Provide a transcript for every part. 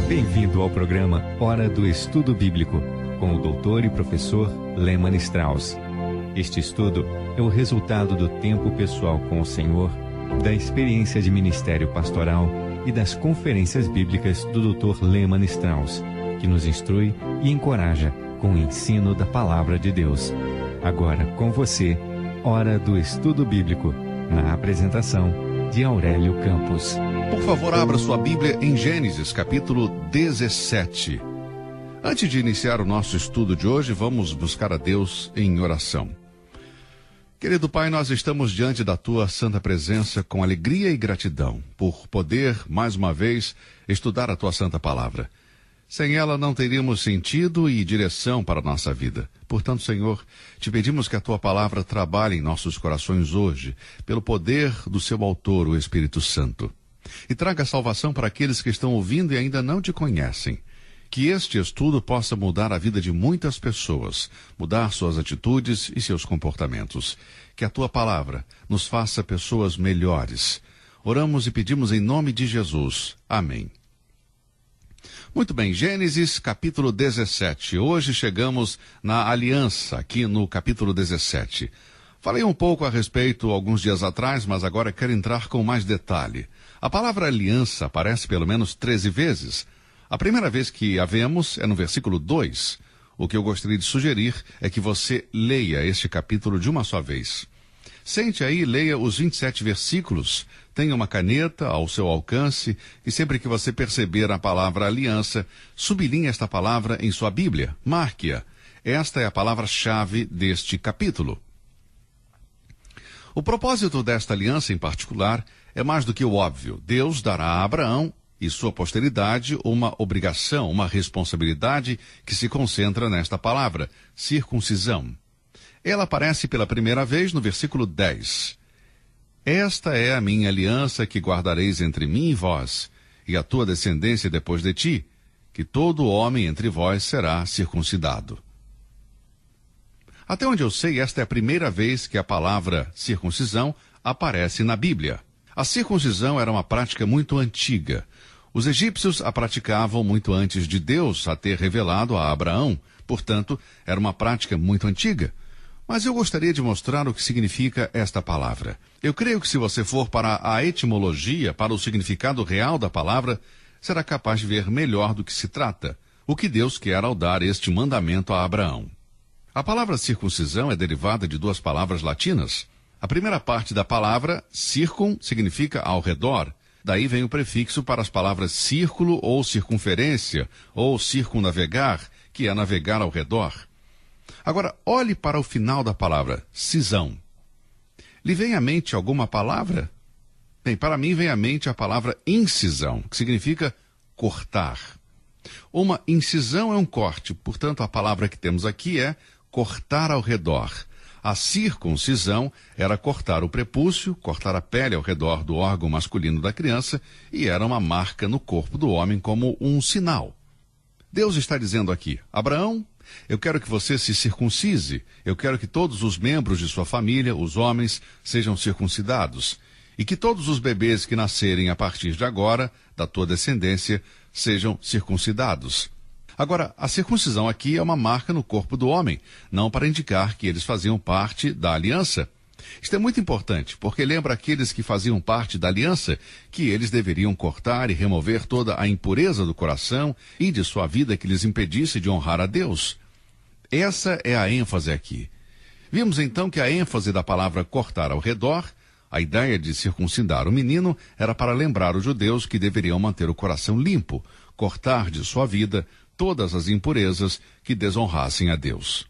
Bem-vindo ao programa Hora do Estudo Bíblico, com o doutor e professor Lehmann Strauss. Este estudo é o resultado do tempo pessoal com o Senhor, da experiência de ministério pastoral e das conferências bíblicas do Dr. Lehmann Strauss, que nos instrui e encoraja com o ensino da Palavra de Deus. Agora com você, Hora do Estudo Bíblico, na apresentação de Aurélio Campos. Por favor, abra sua Bíblia em Gênesis, capítulo 17. Antes de iniciar o nosso estudo de hoje, vamos buscar a Deus em oração. Querido Pai, nós estamos diante da Tua santa presença com alegria e gratidão por poder, mais uma vez, estudar a Tua santa palavra. Sem ela não teríamos sentido e direção para a nossa vida. Portanto, Senhor, te pedimos que a Tua palavra trabalhe em nossos corações hoje, pelo poder do seu autor, o Espírito Santo. E traga salvação para aqueles que estão ouvindo e ainda não te conhecem. Que este estudo possa mudar a vida de muitas pessoas, mudar suas atitudes e seus comportamentos. Que a Tua palavra nos faça pessoas melhores. Oramos e pedimos em nome de Jesus. Amém. Muito bem, Gênesis capítulo 17. Hoje chegamos na aliança, aqui no capítulo 17. Falei um pouco a respeito alguns dias atrás, mas agora quero entrar com mais detalhe. A palavra aliança aparece pelo menos 13 vezes. A primeira vez que a vemos é no versículo 2. O que eu gostaria de sugerir é que você leia este capítulo de uma só vez. Sente aí, leia os 27 versículos, tenha uma caneta ao seu alcance e sempre que você perceber a palavra aliança, sublinhe esta palavra em sua Bíblia, marque-a. Esta é a palavra-chave deste capítulo. O propósito desta aliança em particular é mais do que o óbvio. Deus dará a Abraão e sua posteridade uma obrigação, uma responsabilidade que se concentra nesta palavra, circuncisão. Ela aparece pela primeira vez no versículo 10. Esta é a minha aliança que guardareis entre mim e vós, e a tua descendência depois de ti, que todo homem entre vós será circuncidado. Até onde eu sei, esta é a primeira vez que a palavra circuncisão aparece na Bíblia. A circuncisão era uma prática muito antiga. Os egípcios a praticavam muito antes de Deus a ter revelado a Abraão. Portanto, era uma prática muito antiga. Mas eu gostaria de mostrar o que significa esta palavra. Eu creio que se você for para a etimologia, para o significado real da palavra, será capaz de ver melhor do que se trata, o que Deus quer ao dar este mandamento a Abraão. A palavra circuncisão é derivada de duas palavras latinas. A primeira parte da palavra, circum, significa ao redor. Daí vem o prefixo para as palavras círculo ou circunferência, ou circunnavegar, que é navegar ao redor. Agora, olhe para o final da palavra, cisão. Lhe vem à mente alguma palavra? Bem, para mim vem à mente a palavra incisão, que significa cortar. Uma incisão é um corte, portanto a palavra que temos aqui é cortar ao redor. A circuncisão era cortar o prepúcio, cortar a pele ao redor do órgão masculino da criança, e era uma marca no corpo do homem como um sinal. Deus está dizendo aqui, Abraão, eu quero que você se circuncise, eu quero que todos os membros de sua família, os homens, sejam circuncidados, e que todos os bebês que nascerem a partir de agora, da tua descendência, sejam circuncidados. Agora, a circuncisão aqui é uma marca no corpo do homem, não para indicar que eles faziam parte da aliança. Isto é muito importante, porque lembra aqueles que faziam parte da aliança que eles deveriam cortar e remover toda a impureza do coração e de sua vida que lhes impedisse de honrar a Deus. Essa é a ênfase aqui. Vimos então que a ênfase da palavra cortar ao redor, a ideia de circuncidar o menino, era para lembrar os judeus que deveriam manter o coração limpo, cortar de sua vida todas as impurezas que desonrassem a Deus.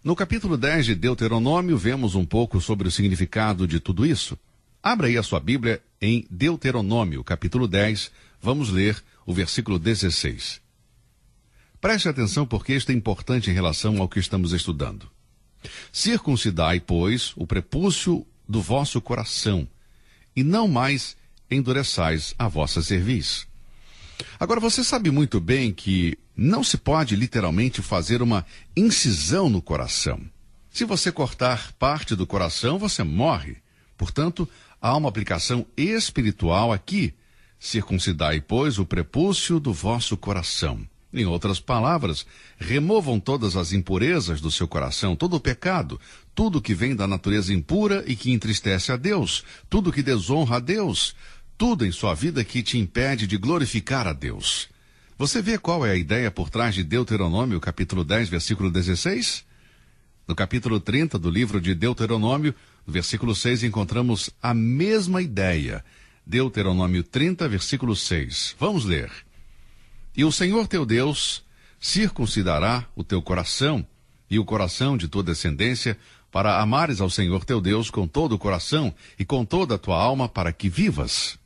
No capítulo 10 de Deuteronômio, vemos um pouco sobre o significado de tudo isso. Abra aí a sua Bíblia em Deuteronômio, capítulo 10, vamos ler o versículo 16. Preste atenção porque isto é importante em relação ao que estamos estudando. Circuncidai, pois, o prepúcio do vosso coração, e não mais endureçais a vossa cerviz. Agora, você sabe muito bem que não se pode literalmente fazer uma incisão no coração. Se você cortar parte do coração, você morre. Portanto, há uma aplicação espiritual aqui. Circuncidai, pois, o prepúcio do vosso coração. Em outras palavras, removam todas as impurezas do seu coração, todo o pecado, tudo que vem da natureza impura e que entristece a Deus, tudo que desonra a Deus, tudo em sua vida que te impede de glorificar a Deus. Você vê qual é a ideia por trás de Deuteronômio, capítulo 10, versículo 16? No capítulo 30 do livro de Deuteronômio, no versículo 6, encontramos a mesma ideia. Deuteronômio 30, versículo 6. Vamos ler. E o Senhor teu Deus circuncidará o teu coração e o coração de tua descendência, para amares ao Senhor teu Deus com todo o coração e com toda a tua alma, para que vivas.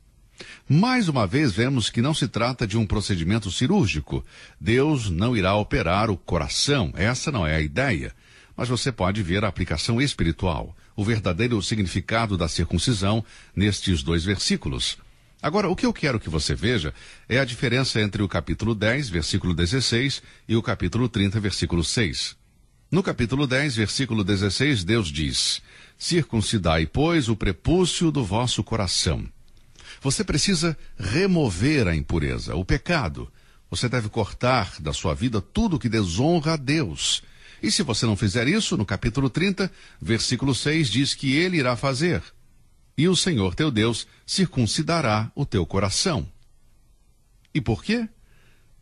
Mais uma vez vemos que não se trata de um procedimento cirúrgico. Deus não irá operar o coração, essa não é a ideia. Mas você pode ver a aplicação espiritual, o verdadeiro significado da circuncisão nestes 2 versículos. Agora, o que eu quero que você veja é a diferença entre o capítulo 10, versículo 16, e o capítulo 30, versículo 6. No capítulo 10, versículo 16, Deus diz: circuncidai, pois, o prepúcio do vosso coração. Você precisa remover a impureza, o pecado. Você deve cortar da sua vida tudo que desonra a Deus. E se você não fizer isso, no capítulo 30, versículo 6, diz que ele irá fazer. E o Senhor teu Deus circuncidará o teu coração. E por quê?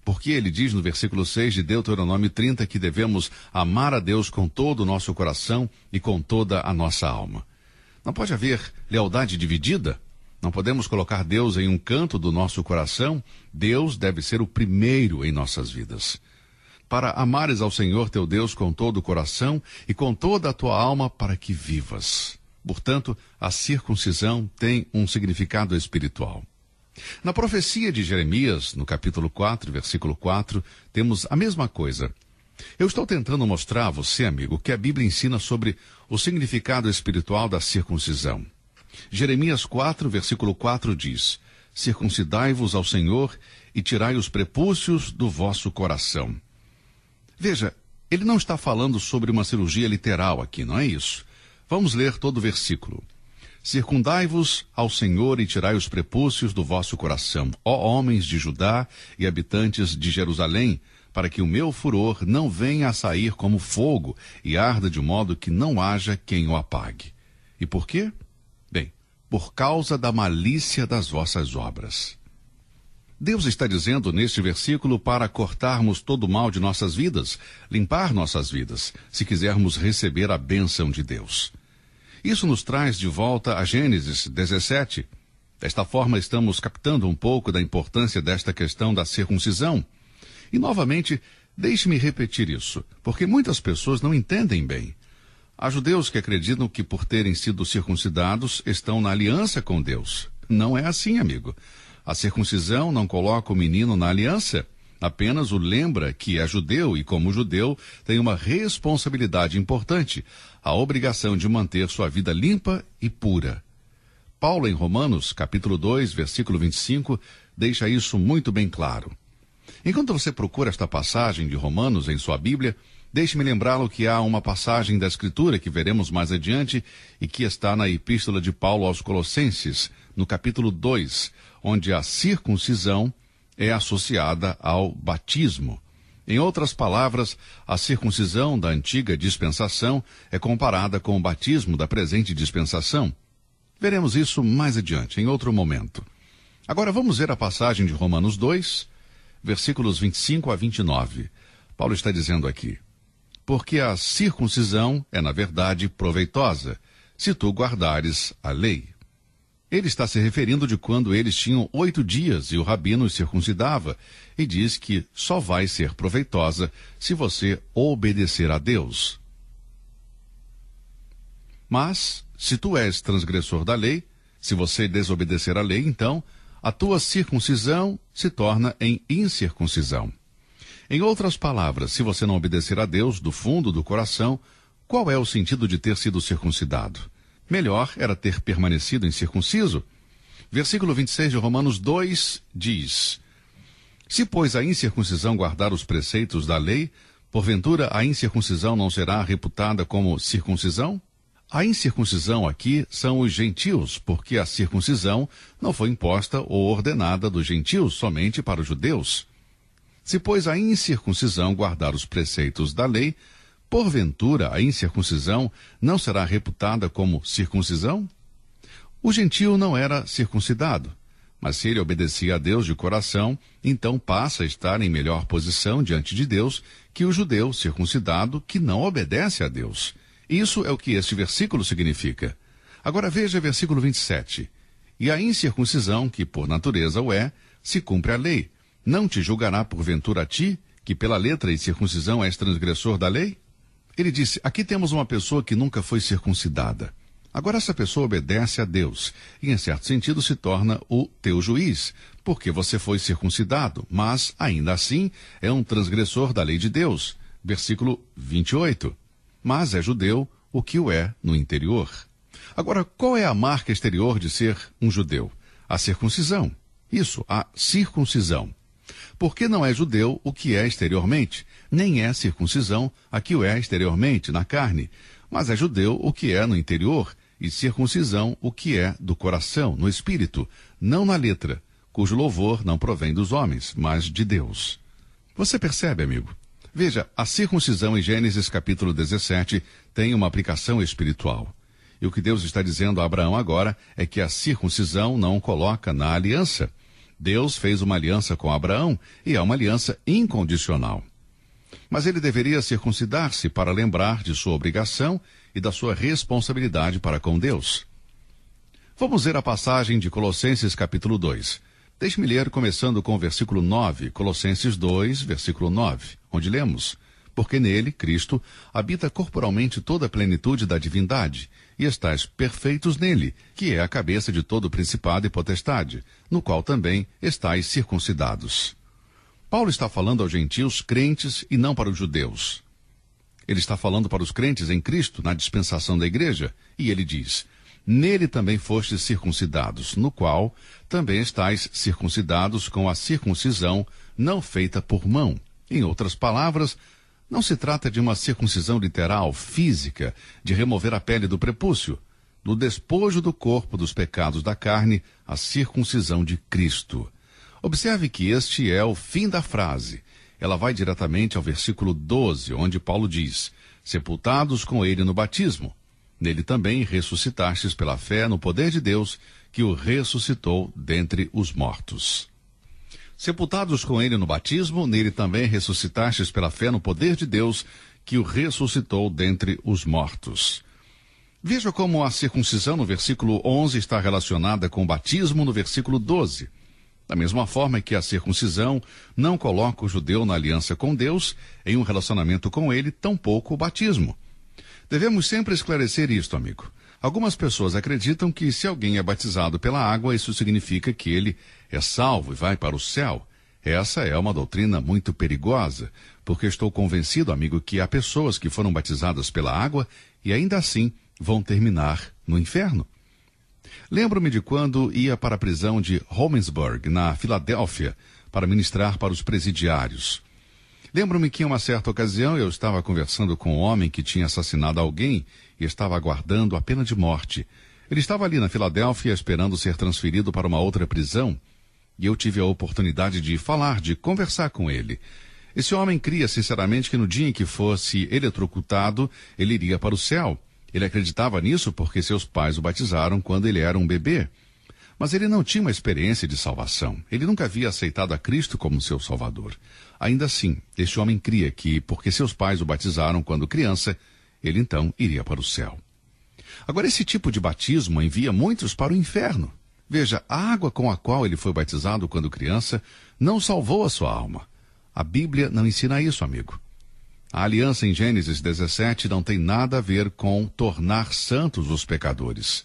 Porque ele diz no versículo 6 de Deuteronômio 30 que devemos amar a Deus com todo o nosso coração e com toda a nossa alma. Não pode haver lealdade dividida. Não podemos colocar Deus em um canto do nosso coração. Deus deve ser o primeiro em nossas vidas. Para amares ao Senhor teu Deus com todo o coração e com toda a tua alma, para que vivas. Portanto, a circuncisão tem um significado espiritual. Na profecia de Jeremias, no capítulo 4, versículo 4, temos a mesma coisa. Eu estou tentando mostrar a você, amigo, que a Bíblia ensina sobre o significado espiritual da circuncisão. Jeremias 4, versículo 4 diz: circuncidai-vos ao Senhor e tirai os prepúcios do vosso coração. Veja, ele não está falando sobre uma cirurgia literal aqui, não é isso? Vamos ler todo o versículo. Circundai-vos ao Senhor e tirai os prepúcios do vosso coração, ó homens de Judá e habitantes de Jerusalém, para que o meu furor não venha a sair como fogo e arda de modo que não haja quem o apague. E por quê? Bem, por causa da malícia das vossas obras. Deus está dizendo neste versículo para cortarmos todo o mal de nossas vidas, limpar nossas vidas, se quisermos receber a bênção de Deus. Isso nos traz de volta a Gênesis 17. Desta forma, estamos captando um pouco da importância desta questão da circuncisão. E, novamente, deixe-me repetir isso, porque muitas pessoas não entendem bem. Há judeus que acreditam que, por terem sido circuncidados, estão na aliança com Deus. Não é assim, amigo. A circuncisão não coloca o menino na aliança, apenas o lembra que é judeu e, como judeu, tem uma responsabilidade importante, a obrigação de manter sua vida limpa e pura. Paulo, em Romanos, capítulo 2, versículo 25, deixa isso muito bem claro. Enquanto você procura esta passagem de Romanos em sua Bíblia, deixe-me lembrá-lo que há uma passagem da Escritura que veremos mais adiante e que está na Epístola de Paulo aos Colossenses, no capítulo 2, onde a circuncisão é associada ao batismo. Em outras palavras, a circuncisão da antiga dispensação é comparada com o batismo da presente dispensação. Veremos isso mais adiante, em outro momento. Agora vamos ver a passagem de Romanos 2, versículos 25 a 29. Paulo está dizendo aqui: porque a circuncisão é, na verdade, proveitosa, se tu guardares a lei. Ele está se referindo de quando eles tinham 8 dias e o rabino os circuncidava, e diz que só vai ser proveitosa se você obedecer a Deus. Mas, se tu és transgressor da lei, se você desobedecer a lei, então, a tua circuncisão se torna em incircuncisão. Em outras palavras, se você não obedecer a Deus do fundo do coração, qual é o sentido de ter sido circuncidado? Melhor era ter permanecido incircunciso. Versículo 26 de Romanos 2 diz: se, pois, a incircuncisão guardar os preceitos da lei, Porventura, a incircuncisão não será reputada como circuncisão? A incircuncisão aqui são os gentios, porque a circuncisão não foi imposta ou ordenada dos gentios, somente para os judeus. Se, pois, a incircuncisão guardar os preceitos da lei, porventura a incircuncisão não será reputada como circuncisão? O gentio não era circuncidado, mas se ele obedecia a Deus de coração, então passa a estar em melhor posição diante de Deus que o judeu circuncidado que não obedece a Deus. Isso é o que este versículo significa. Agora veja versículo 27. E a incircuncisão, que por natureza o é, se cumpre a lei. Não te julgará porventura a ti, que pela letra e circuncisão és transgressor da lei? Ele disse, aqui temos uma pessoa que nunca foi circuncidada. Agora essa pessoa obedece a Deus e, em certo sentido, se torna o teu juiz, porque você foi circuncidado, mas, ainda assim, é um transgressor da lei de Deus. Versículo 28. Mas é judeu o que o é no interior. Agora, qual é a marca exterior de ser um judeu? A circuncisão. Isso, a circuncisão. Porque não é judeu o que é exteriormente, nem é circuncisão a que o é exteriormente, na carne, mas é judeu o que é no interior, e circuncisão o que é do coração, no espírito, não na letra, cujo louvor não provém dos homens, mas de Deus. Você percebe, amigo? Veja, a circuncisão em Gênesis capítulo 17 tem uma aplicação espiritual. E o que Deus está dizendo a Abraão agora é que a circuncisão não o coloca na aliança. Deus fez uma aliança com Abraão e é uma aliança incondicional. Mas ele deveria circuncidar-se para lembrar de sua obrigação e da sua responsabilidade para com Deus. Vamos ver a passagem de Colossenses capítulo 2. Deixe-me ler começando com o versículo 9, Colossenses 2, versículo 9, onde lemos: Porque nele, Cristo, habita corporalmente toda a plenitude da divindade, e estáis perfeitos nele, que é a cabeça de todo principado e potestade, no qual também estáis circuncidados. Paulo está falando aos gentios crentes e não para os judeus. Ele está falando para os crentes em Cristo na dispensação da igreja, e ele diz: Nele também fostes circuncidados, no qual também estáis circuncidados com a circuncisão não feita por mão. Em outras palavras, não se trata de uma circuncisão literal, física, de remover a pele do prepúcio. No despojo do corpo dos pecados da carne, a circuncisão de Cristo. Observe que este é o fim da frase. Ela vai diretamente ao versículo 12, onde Paulo diz: Sepultados com ele no batismo. Nele também ressuscitastes pela fé no poder de Deus, que o ressuscitou dentre os mortos. Sepultados com ele no batismo, nele também ressuscitastes pela fé no poder de Deus, que o ressuscitou dentre os mortos. Veja como a circuncisão no versículo 11 está relacionada com o batismo no versículo 12. Da mesma forma que a circuncisão não coloca o judeu na aliança com Deus, em um relacionamento com ele, tampouco o batismo. Devemos sempre esclarecer isto, amigo. Algumas pessoas acreditam que se alguém é batizado pela água, isso significa que ele é salvo e vai para o céu. Essa é uma doutrina muito perigosa, porque estou convencido, amigo, que há pessoas que foram batizadas pela água e ainda assim vão terminar no inferno. Lembro-me de quando ia para a prisão de Holmesburg, na Filadélfia, para ministrar para os presidiários. Lembro-me que em uma certa ocasião eu estava conversando com um homem que tinha assassinado alguém e estava aguardando a pena de morte. Ele estava ali na Filadélfia esperando ser transferido para uma outra prisão e eu tive a oportunidade de conversar com ele. Esse homem cria sinceramente que no dia em que fosse eletrocutado, ele iria para o céu. Ele acreditava nisso porque seus pais o batizaram quando ele era um bebê. Mas ele não tinha uma experiência de salvação. Ele nunca havia aceitado a Cristo como seu Salvador. Ainda assim, este homem cria que, porque seus pais o batizaram quando criança, ele então iria para o céu. Agora, esse tipo de batismo envia muitos para o inferno. Veja, a água com a qual ele foi batizado quando criança não salvou a sua alma. A Bíblia não ensina isso, amigo. A aliança em Gênesis 17 não tem nada a ver com tornar santos os pecadores.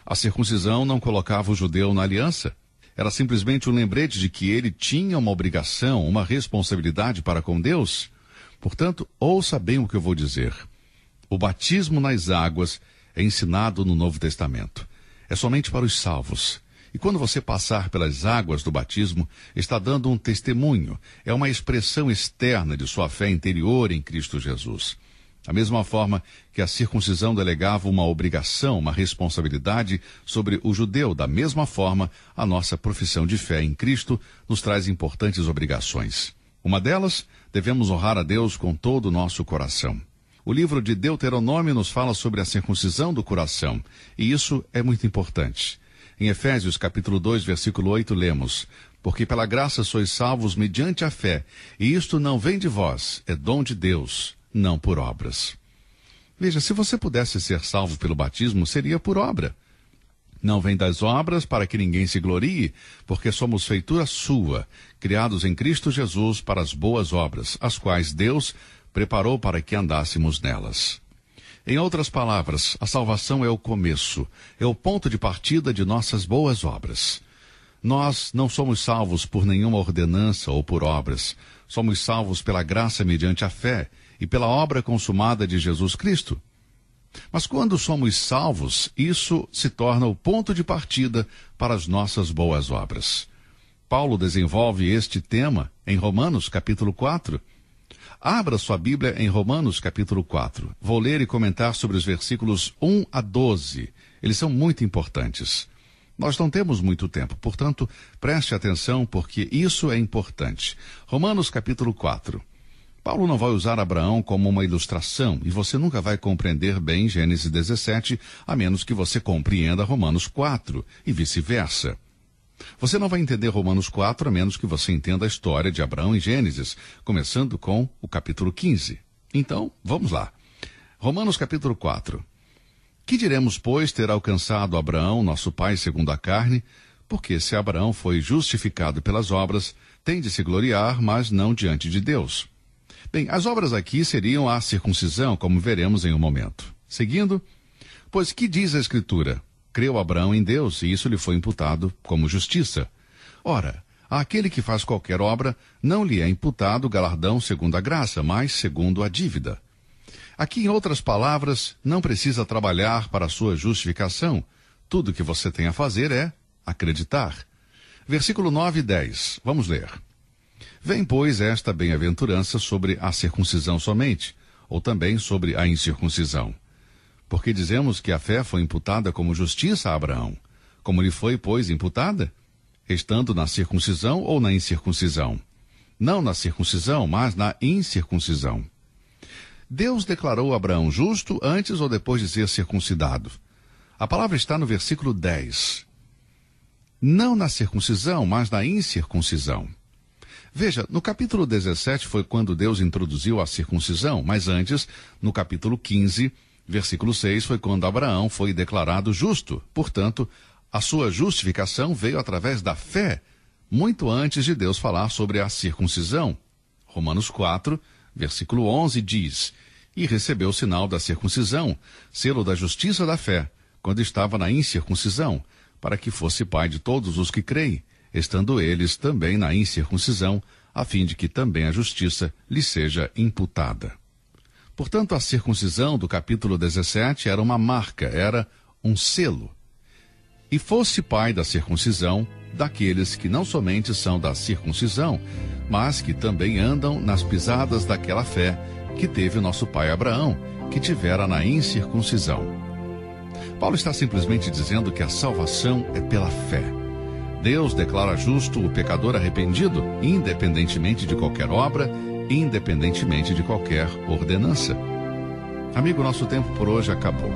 A circuncisão não colocava o judeu na aliança. Era simplesmente um lembrete de que ele tinha uma obrigação, uma responsabilidade para com Deus. Portanto, ouça bem o que eu vou dizer. O batismo nas águas é ensinado no Novo Testamento. É somente para os salvos. E quando você passar pelas águas do batismo, está dando um testemunho. É uma expressão externa de sua fé interior em Cristo Jesus. Da mesma forma que a circuncisão delegava uma obrigação, uma responsabilidade sobre o judeu, da mesma forma, a nossa profissão de fé em Cristo nos traz importantes obrigações. Uma delas, devemos honrar a Deus com todo o nosso coração. O livro de Deuteronômio nos fala sobre a circuncisão do coração, e isso é muito importante. Em Efésios capítulo 2, versículo 8, lemos: porque pela graça sois salvos mediante a fé, e isto não vem de vós, é dom de Deus, não por obras. Veja, se você pudesse ser salvo pelo batismo, seria por obra. Não vem das obras para que ninguém se glorie, porque somos feitura sua, criados em Cristo Jesus para as boas obras, as quais Deus preparou para que andássemos nelas. Em outras palavras, a salvação é o começo, é o ponto de partida de nossas boas obras. Nós não somos salvos por nenhuma ordenança ou por obras. Somos salvos pela graça mediante a fé e pela obra consumada de Jesus Cristo. Mas quando somos salvos, isso se torna o ponto de partida para as nossas boas obras. Paulo desenvolve este tema em Romanos capítulo 4. Abra sua Bíblia em Romanos capítulo 4. Vou ler e comentar sobre os versículos 1 a 12. Eles são muito importantes. Nós não temos muito tempo, portanto, preste atenção porque isso é importante. Romanos capítulo 4. Paulo não vai usar Abraão como uma ilustração e você nunca vai compreender bem Gênesis 17, a menos que você compreenda Romanos 4 e vice-versa. Você não vai entender Romanos 4 a menos que você entenda a história de Abraão em Gênesis, começando com o capítulo 15. Então, vamos lá. Romanos capítulo 4. Que diremos, pois, ter alcançado Abraão, nosso pai segundo a carne? Porque se Abraão foi justificado pelas obras, tem de se gloriar, mas não diante de Deus. Bem, as obras aqui seriam a circuncisão, como veremos em um momento. Seguindo, pois que diz a Escritura? Creu Abraão em Deus, e isso lhe foi imputado como justiça. Ora, àquele que faz qualquer obra, não lhe é imputado galardão segundo a graça, mas segundo a dívida. Aqui, em outras palavras, não precisa trabalhar para a sua justificação. Tudo que você tem a fazer é acreditar. Versículo 9 e 10. Vamos ler. Vem, pois, esta bem-aventurança sobre a circuncisão somente, ou também sobre a incircuncisão. Porque dizemos que a fé foi imputada como justiça a Abraão. Como lhe foi, pois, imputada? Estando na circuncisão ou na incircuncisão? Não na circuncisão, mas na incircuncisão. Deus declarou Abraão justo antes ou depois de ser circuncidado? A palavra está no versículo 10. Não na circuncisão, mas na incircuncisão. Veja, no capítulo 17 foi quando Deus introduziu a circuncisão, mas antes, no capítulo 15, versículo 6, foi quando Abraão foi declarado justo. Portanto, a sua justificação veio através da fé, muito antes de Deus falar sobre a circuncisão. Romanos 4, versículo 11 diz: e recebeu o sinal da circuncisão, selo da justiça da fé, quando estava na incircuncisão, para que fosse pai de todos os que creem, estando eles também na incircuncisão, a fim de que também a justiça lhe seja imputada. Portanto, a circuncisão do capítulo 17 era uma marca, era um selo. E fosse pai da circuncisão daqueles que não somente são da circuncisão, mas que também andam nas pisadas daquela fé que teve o nosso pai Abraão, que tivera na incircuncisão. Paulo está simplesmente dizendo que a salvação é pela fé. Deus declara justo o pecador arrependido, independentemente de qualquer obra, independentemente de qualquer ordenança. Amigo, nosso tempo por hoje acabou.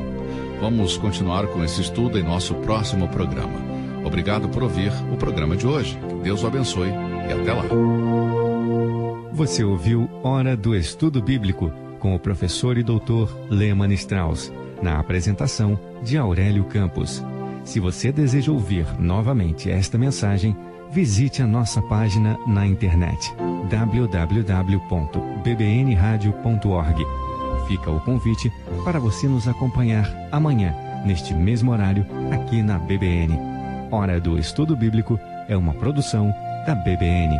Vamos continuar com esse estudo em nosso próximo programa. Obrigado por ouvir o programa de hoje. Que Deus o abençoe e até lá. Você ouviu Hora do Estudo Bíblico com o professor e doutor Lehmann Strauss, na apresentação de Aurélio Campos. Se você deseja ouvir novamente esta mensagem, visite a nossa página na internet www.bbnradio.org. Fica o convite para você nos acompanhar amanhã, neste mesmo horário, aqui na BBN. Hora do Estudo Bíblico é uma produção da BBN.